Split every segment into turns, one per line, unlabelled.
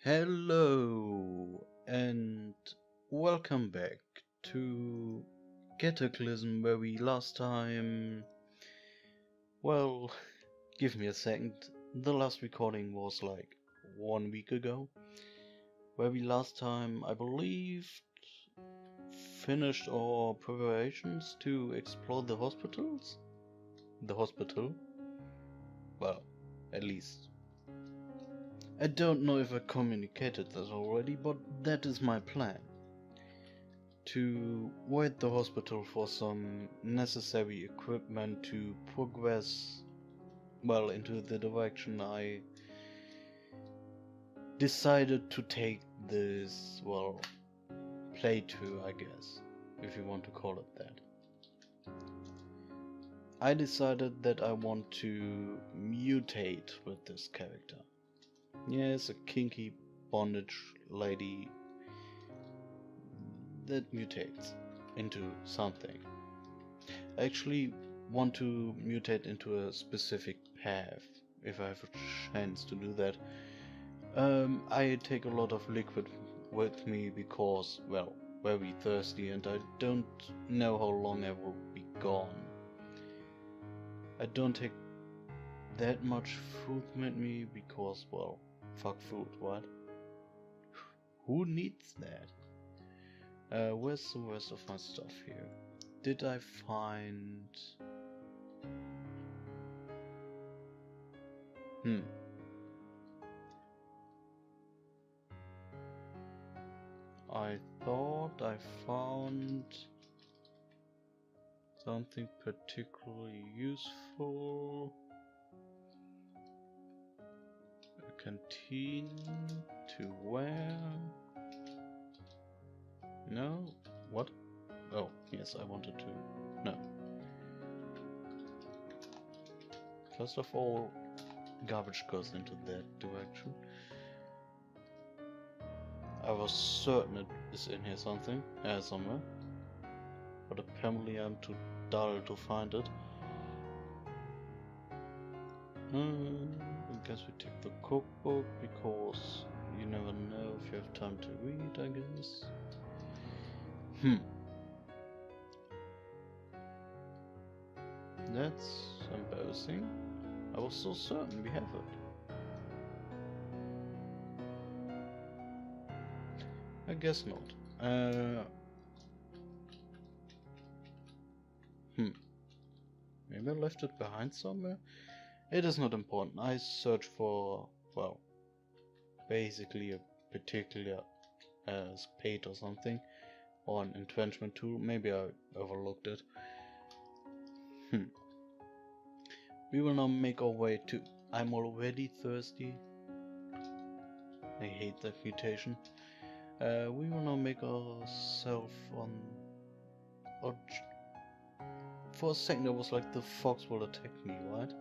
Hello and welcome back to Cataclysm, where we last time... Well, give me a second. The last recording was like 1 week ago, where we last time, I believe, finished our preparations to explore the hospitals? The hospital? Well, at least. I don't know if I communicated that already, but that is my plan. To wait the hospital for some necessary equipment to progress, well, into the direction I decided to take this, well, playthrough, I guess, if you want to call it that. I decided that I want to mutate with this character. Yes, a kinky bondage lady that mutates into something. I actually want to mutate into a specific path, if I have a chance to do that. I take a lot of liquid with me because, well, very thirsty, and I don't know how long I will be gone. I don't take that much food with me because, well, fuck food, what? Who needs that? Where's the rest of my stuff here? Did I find... I thought I found something particularly useful. A canteen to where? No? What? Oh, yes, I wanted to. No. First of all, garbage goes into that direction. I was certain it is in here somewhere. But apparently I'm too dull to find it. I guess we take the cookbook because you never know if you have time to read, I guess. That's embarrassing. I was so certain we have it. I guess not. Maybe I left it behind somewhere? It is not important. I search for, well, basically a particular spade or something, or an entrenchment tool. Maybe I overlooked it. We will now make our way to... I'm already thirsty. I hate that mutation. We will now make ourselves on... For a second it was like the fox will attack me, right?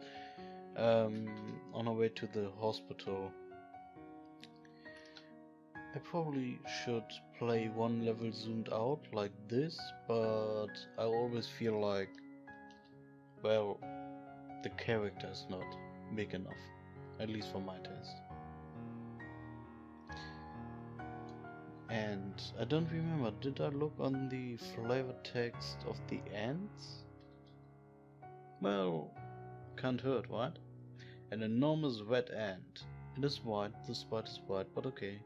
On our way to the hospital. I probably should play one level zoomed out like this, but I always feel like, well, the character is not big enough, at least for my taste. And I don't remember, did I look on the flavor text of the ants? Well, can't hurt, right? An enormous red ant. It is white, the spot is white, but okay.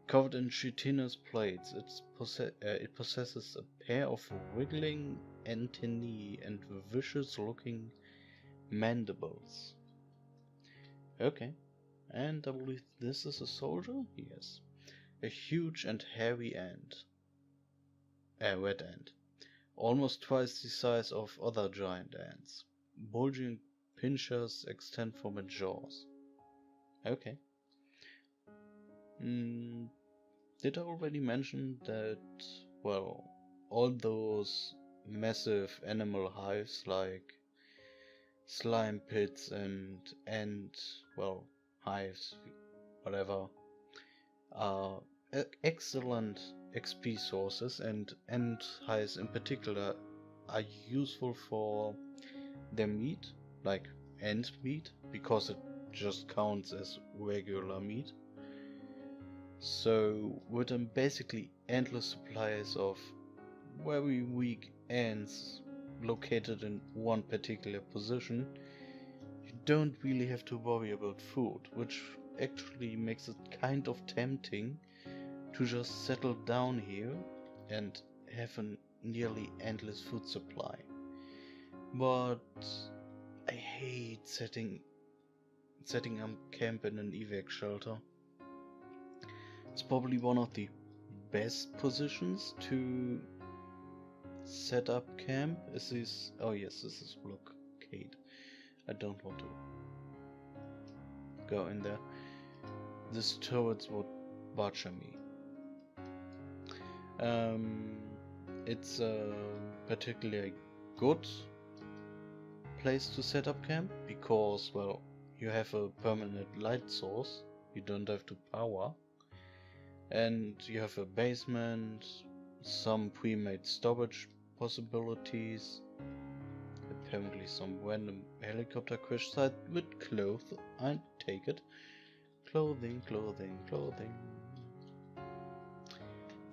Covered in chitinous plates, it possesses a pair of wriggling antennae and vicious-looking mandibles. Okay, and I believe this is a soldier? Yes. A huge and hairy ant. A red ant. Almost twice the size of other giant ants. Bulging pincers extend from its jaws. Okay. Did I already mention that, well, all those massive animal hives like slime pits and ant, well, hives, whatever, are excellent XP sources, and ant hives in particular are useful for their meat, like ant meat, because it just counts as regular meat. So with basically endless supplies of very weak ants located in one particular position, you don't really have to worry about food, which actually makes it kind of tempting to just settle down here and have a nearly endless food supply. But I hate setting up camp in an evac shelter. It's probably one of the best positions to set up camp. Is this? Oh yes, this is blockade. I don't want to go in there. This turrets would butcher me. It's a particularly good place to set up camp because, well, you have a permanent light source. You don't have to power. And you have a basement, some pre-made storage possibilities, apparently some random helicopter crash site with clothes. I take it. Clothing.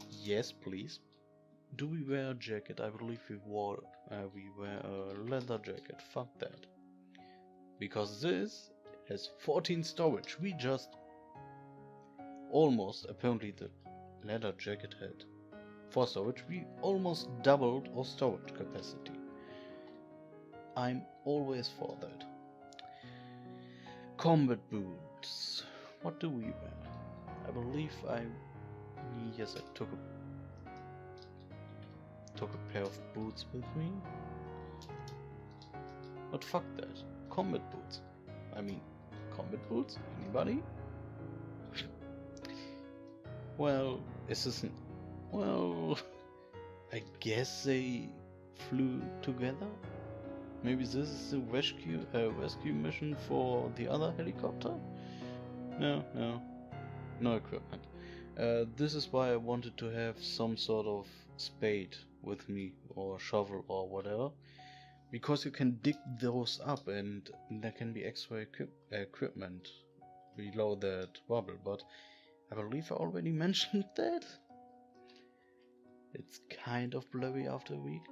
Yes, please. Do we wear a jacket? I believe we wear a leather jacket. Fuck that. Because this has 14 storage. We just almost, apparently the leather jacket had 4 storage. We almost doubled our storage capacity. I'm always for that. Combat boots. What do we wear? I believe yes, I took a pair of boots with me. But fuck that. Combat boots. I mean, combat boots? Anybody? Well, well, I guess they flew together. Maybe this is the rescue mission for the other helicopter? No equipment. This is why I wanted to have some sort of spade with me, or shovel or whatever, because you can dig those up and there can be extra equipment below that bubble, but I believe I already mentioned that. It's kind of blurry after a week.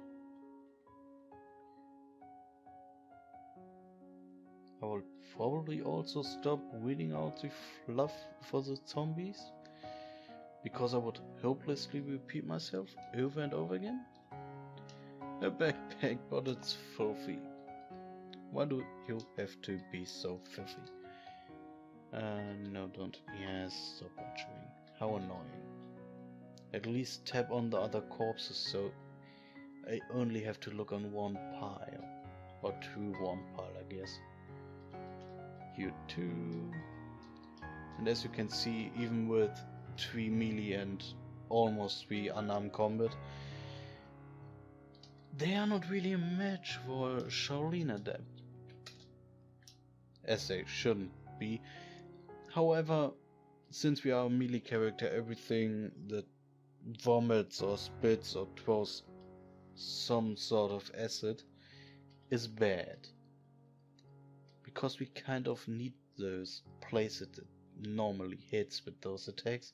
I will probably also stop reading out the fluff for the zombies, because I would hopelessly repeat myself over and over again. A backpack, but it's filthy. Why do you have to be so filthy? No, don't. Yes, stop butchering. How annoying. At least tap on the other corpses so I only have to look on one pile. Or one pile, I guess. You too. And as you can see, even with 3 melee and almost 3 unarmed combat, they are not really a match for Shaolin Adept. As they shouldn't be. However, since we are a melee character, everything that vomits or spits or throws some sort of acid is bad. Because we kind of need those places that normally hits with those attacks,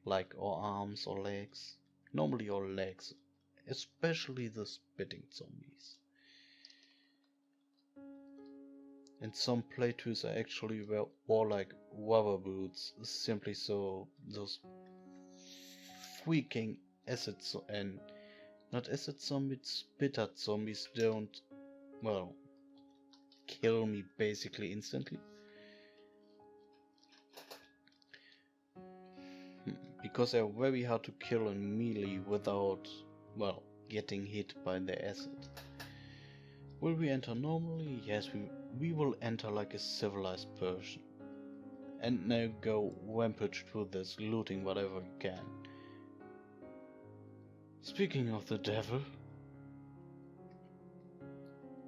like our arms or legs. Normally our legs, especially the spitting zombies. And some playthroughs I actually wore like rubber boots, simply so those freaking not acid zombies, spitter zombies don't, well, kill me basically instantly. Because they're very hard to kill in melee without, well, getting hit by the acid. Will we enter normally? Yes, we will enter like a civilized person. And now go rampage through this, looting whatever we can. Speaking of the devil,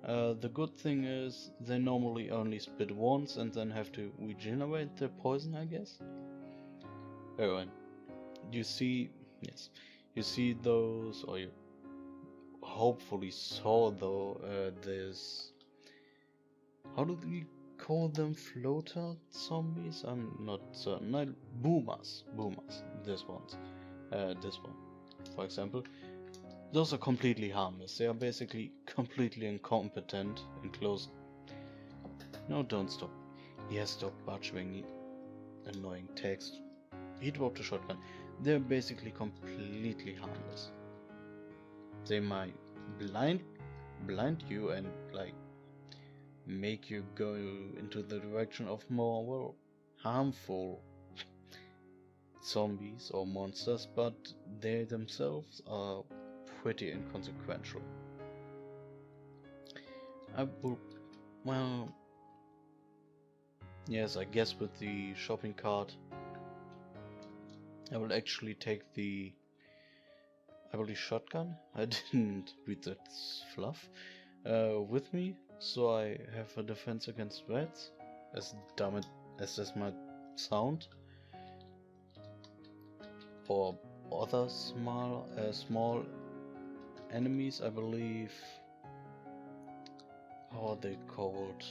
the good thing is they normally only spit once and then have to regenerate their poison, I guess. Oh, and you see, yes, you see those, or you hopefully saw though, this, how do we call them floater zombies? I'm not certain. Boomers, this one, for example. Those are completely harmless. They are basically completely incompetent and close. No, don't stop. Yes, stop butchering annoying text. He dropped a shotgun. They're basically completely harmless. They might blind you and like make you go into the direction of more, well, harmful zombies or monsters, but they themselves are pretty inconsequential. Well, yes, I guess with the shopping cart I will actually take the shotgun. I didn't read that fluff with me, so I have a defense against rats, as dumb as this might sound, or other small enemies. I believe, how are they called?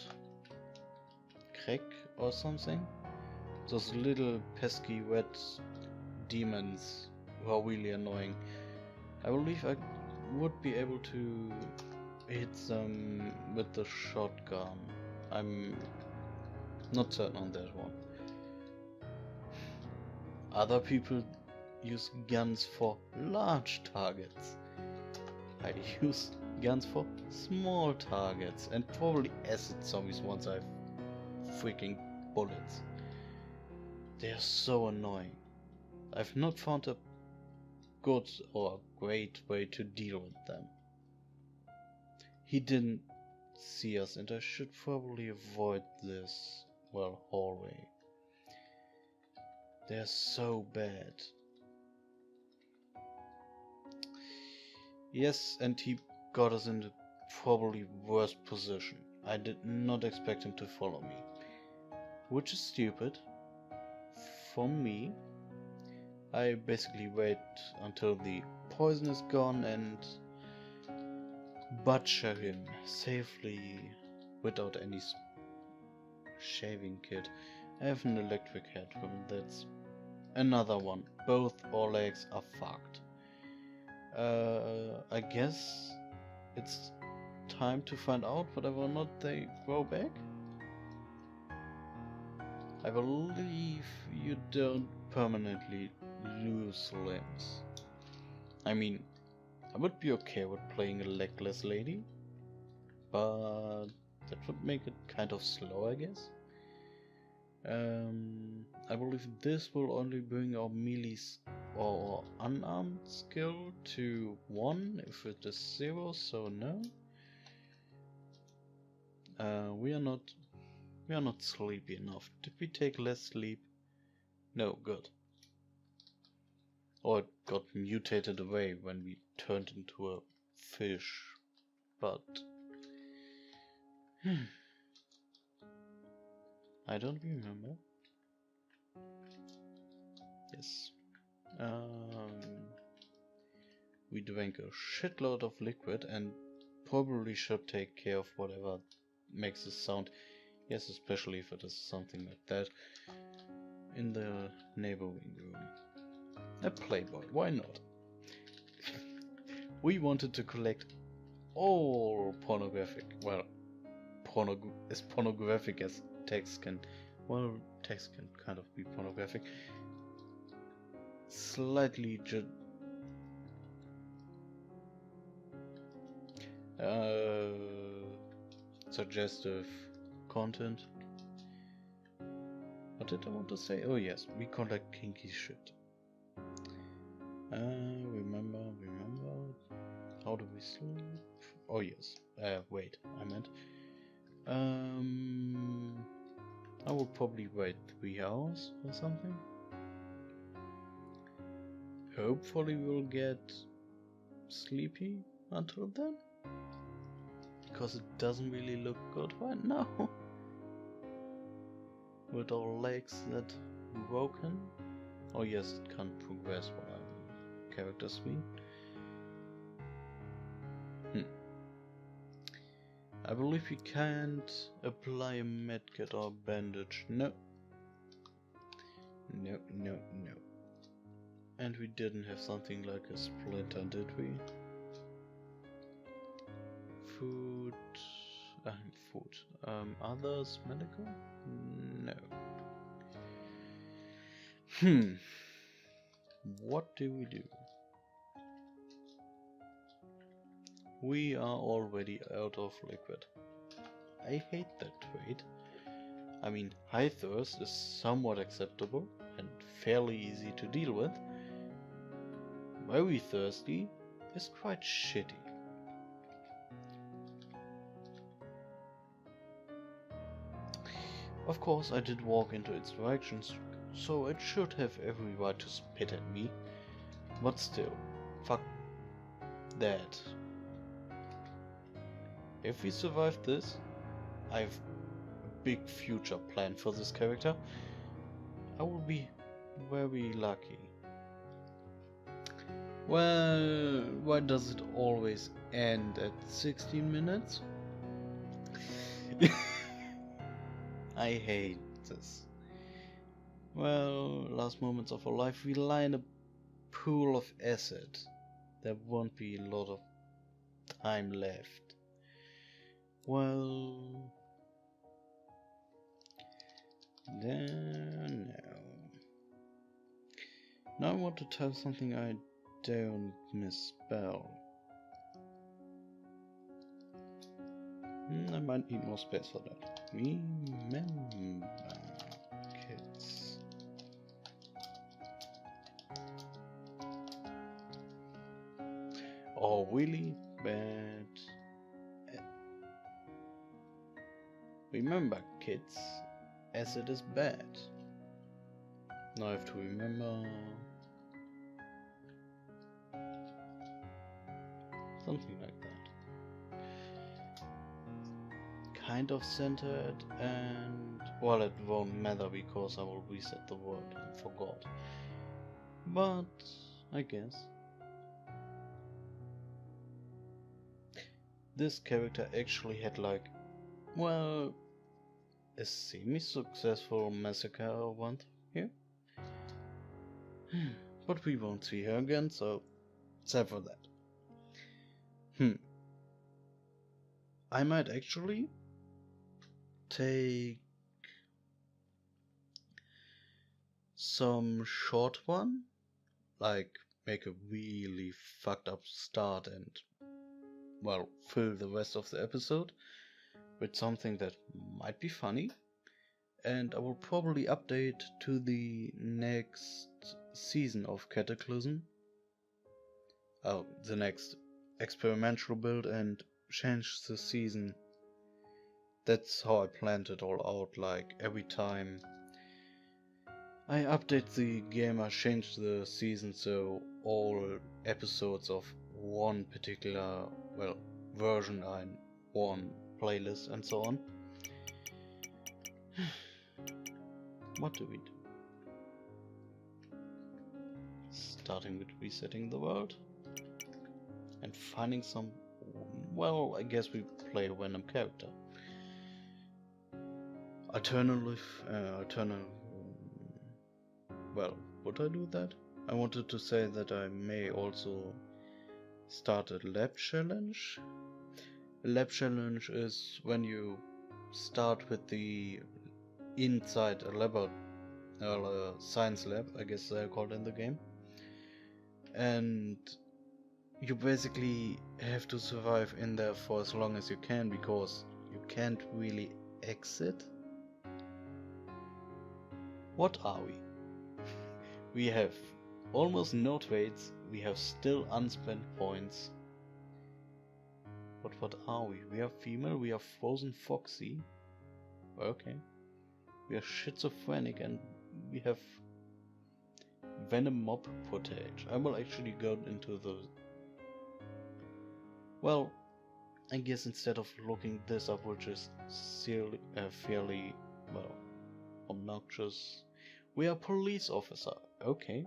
Crack or something? Those little pesky red demons who are really annoying. I believe I would be able to hit them with the shotgun. I'm not certain on that one. Other people use guns for large targets. I use guns for small targets, and probably acid zombies once I've freaking bullets. They are so annoying. I've not found a good or great way to deal with them. He didn't see us, and I should probably avoid this, well, hallway. They're so bad. Yes, and he got us in the probably worst position. I did not expect him to follow me, which is stupid. For me, I basically wait until the poison is gone and butcher him safely without any shaving kit. I have an electric headroom, that's another one. Both our legs are fucked. I guess it's time to find out whether or not they grow back. I believe you don't permanently lose limbs. I mean, I would be okay with playing a legless lady, but that would make it kind of slow, I guess. I believe this will only bring our melee or unarmed skill to 1 if it is 0, so no. We are not sleepy enough. Did we take less sleep? No, good. Or it got mutated away when we turned into a fish, but I don't remember. Yes. We drank a shitload of liquid and probably should take care of whatever makes this sound. Yes, especially if it is something like that. In the neighboring room. A Playboy, why not? We wanted to collect all pornographic, well, as pornographic as text can, well, text can kind of be pornographic. Slightly suggestive content. What did I want to say? Oh yes, we collect kinky shit. Remember. How do we sleep? Oh yes. Wait, I meant. I will probably wait 3 hours or something. Hopefully we'll get sleepy until then. Because it doesn't really look good right now. With our legs that broken. Oh yes, it can't progress while I'm character screen. I believe we can't apply a medkit or bandage. No. No, no, no. And we didn't have something like a splinter, did we? Food. Others medical? No. What do we do? We are already out of liquid. I hate that trait. I mean, high thirst is somewhat acceptable and fairly easy to deal with. Very thirsty is quite shitty. Of course, I did walk into its directions, so it should have every right to spit at me. But still, fuck that. If we survive this, I have a big future plan for this character. I will be very lucky. Well, why does it always end at 16 minutes? I hate this. Well, last moments of our life, we lie in a pool of acid. There won't be a lot of time left. Well, then no. Now I want to tell something I don't misspell. I might need more space for that. Remember, kids. Oh, really bad. Remember, kids, acid is bad. Now I have to remember something like that. Kind of centered, and well, it won't matter because I will reset the world and forgot. But I guess this character actually had like, well, a semi-successful massacre once here. But we won't see her again, so sad for that. I might actually take some short one, like make a really fucked up start and, well, fill the rest of the episode with something that might be funny, and I will probably update to the next season of Cataclysm, the next experimental build, and change the season. That's how I planned it all out, like every time I update the game I change the season, so all episodes of one particular, well, version are in one playlist and so on. What do we do? Starting with resetting the world and finding some, well, I guess we play a random character. Well, would I do that? I wanted to say that I may also start a lab challenge. A lab challenge is when you start with the inside a lab, a science lab, I guess they're called in the game, and you basically have to survive in there for as long as you can, because you can't really exit. What are we? We have almost no traits, we have still unspent points. But what are we? We are female, we are frozen foxy. Okay. We are schizophrenic, and we have venom mob footage. I will actually go into the... Well, I guess instead of looking this up, which is fairly, well, obnoxious. We are police officer. Okay.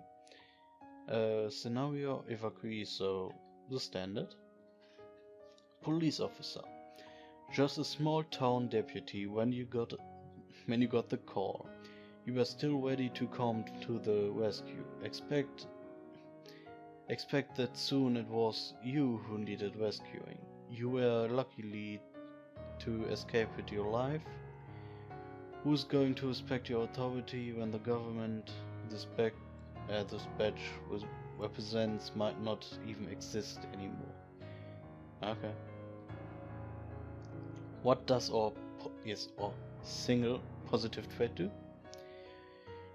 Scenario evacuee, so the standard. Police officer. Just a small town deputy when you got the call. You were still ready to come to the rescue. Expect that soon it was you who needed rescuing. You were lucky to escape with your life. Who's going to respect your authority when the government dispatch represents might not even exist anymore? Okay. What does our single positive trait do?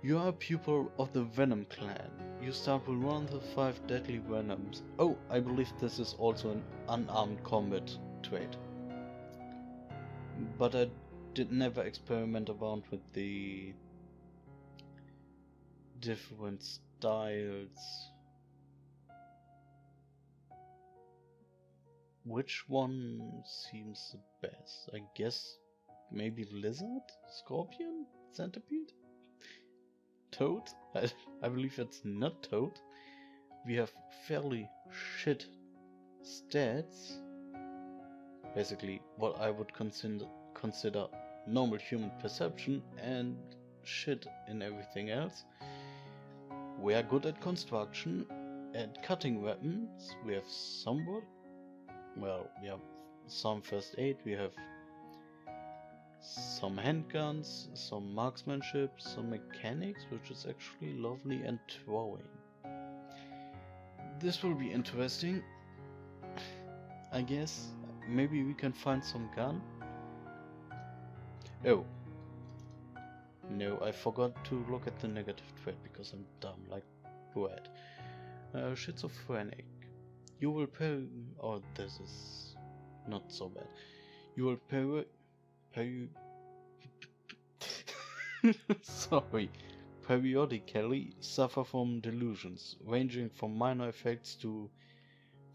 You are a pupil of the Venom clan. You start with one of the 5 deadly venoms. Oh, I believe this is also an unarmed combat trait. But I did never experiment around with the different styles. Which one seems the best? I guess maybe lizard, scorpion, centipede, toad? I believe it's not toad. We have fairly shit stats. Basically what I would consider normal human perception and shit in everything else. We are good at construction and cutting weapons. We have somewhat, well, we have some first aid, we have some handguns, some marksmanship, some mechanics, which is actually lovely, and throwing. This will be interesting, I guess. Maybe we can find some gun. Oh. No, I forgot to look at the negative trait because I'm dumb like bread. Schizophrenic. You will oh, this is not so bad. You will periodically suffer from delusions, ranging from minor effects to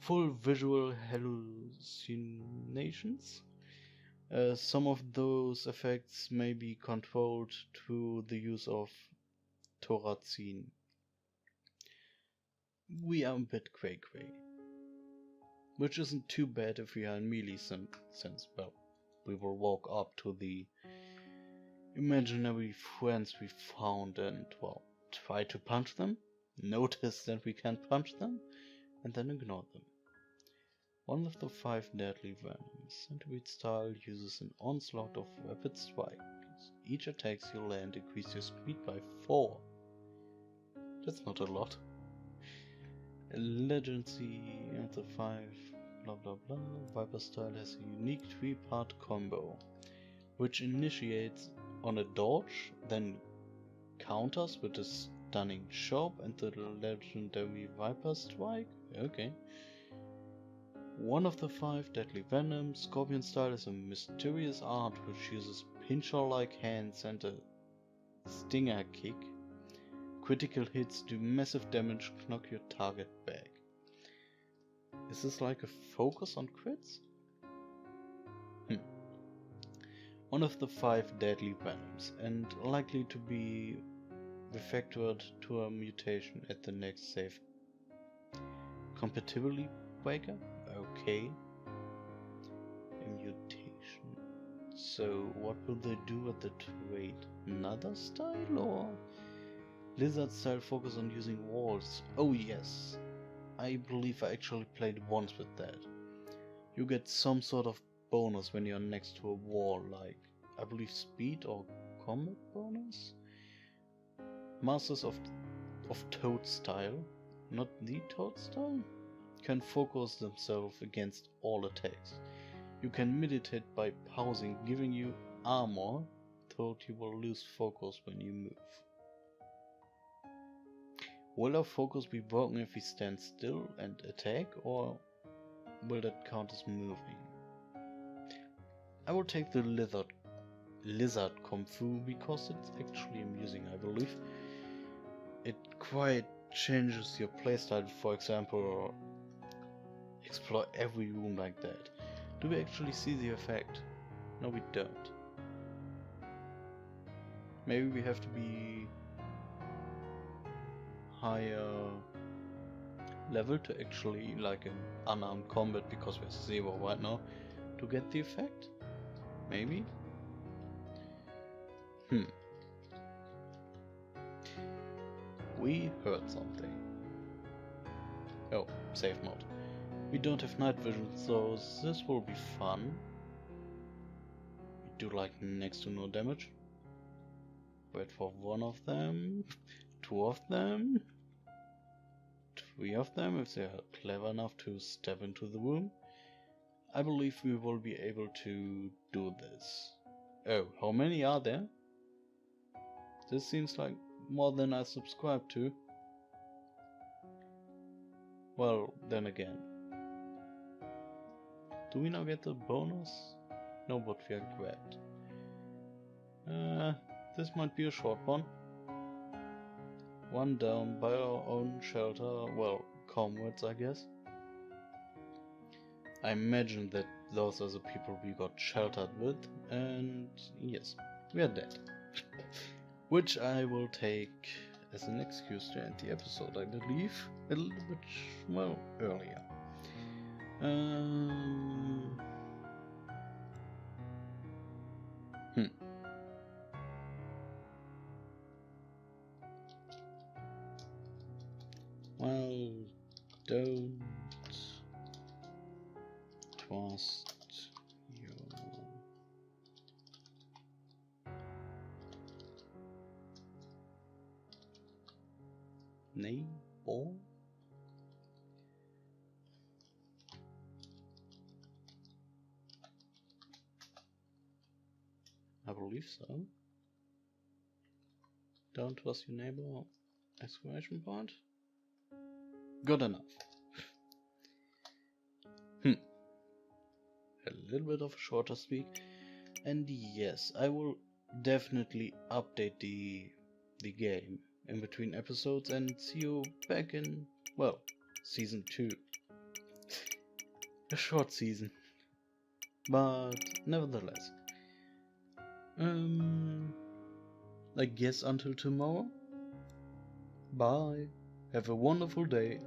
full visual hallucinations. Some of those effects may be controlled through the use of Thorazine. We are a bit cray-cray, which isn't too bad if we are in melee since, well, we will walk up to the imaginary friends we found and, well, try to punch them, notice that we can't punch them, and then ignore them. One of the 5 deadly venoms, Centipede style, uses an onslaught of rapid strikes. Each attacks you land increase your speed by 4. That's not a lot. A legacy of the 5 blah blah blah. Viper style has a unique 3-part combo, which initiates on a dodge, then counters with a stunning chop and the legendary Viper strike. Okay. One of the 5 deadly venoms, Scorpion style, is a mysterious art which uses pincher-like hands and a stinger kick. Critical hits do massive damage, knock your target back. Is this like a focus on crits? One of the 5 deadly venoms, and likely to be refactored to a mutation at the next save. Compatibility breaker? Okay. A mutation. So what will they do with the trait? Another style or? Lizard style focus on using walls. Oh yes. I believe I actually played once with that. You get some sort of bonus when you're next to a wall, like I believe speed or combat bonus? Masters of Toad style, not the Toad style, can focus themselves against all attacks. You can meditate by pausing, giving you armor, though you will lose focus when you move. Will our focus be broken if we stand still and attack, or will that count as moving? I will take the lizard Kung Fu because it's actually amusing, I believe. It quite changes your playstyle, for example, explore every room like that. Do we actually see the effect? No, we don't. Maybe we have to be higher level to actually like an unarmed combat, because we're 0 right now, to get the effect? Maybe? We heard something. Oh, save mode. We don't have night vision, so this will be fun. We do like next to no damage. Wait for one of them, two of them, three of them if they are clever enough to step into the room. I believe we will be able to do this. Oh, how many are there? This seems like more than I subscribe to. Well, then again. Do we now get the bonus? No, but we are grabbed. This might be a short one. One down by our own shelter, well, comrades I guess. I imagine that those are the people we got sheltered with, and yes, we are dead. Which I will take as an excuse to end the episode, I believe, a little bit, well, earlier. Well, don't trust your neighbor. I believe so. Don't trust your neighbor! Exclamation point. Good enough. A little bit of a shorter speak. And yes, I will definitely update the game in between episodes and see you back in, well, season 2. A short season. But nevertheless. I guess until tomorrow. Bye. Have a wonderful day.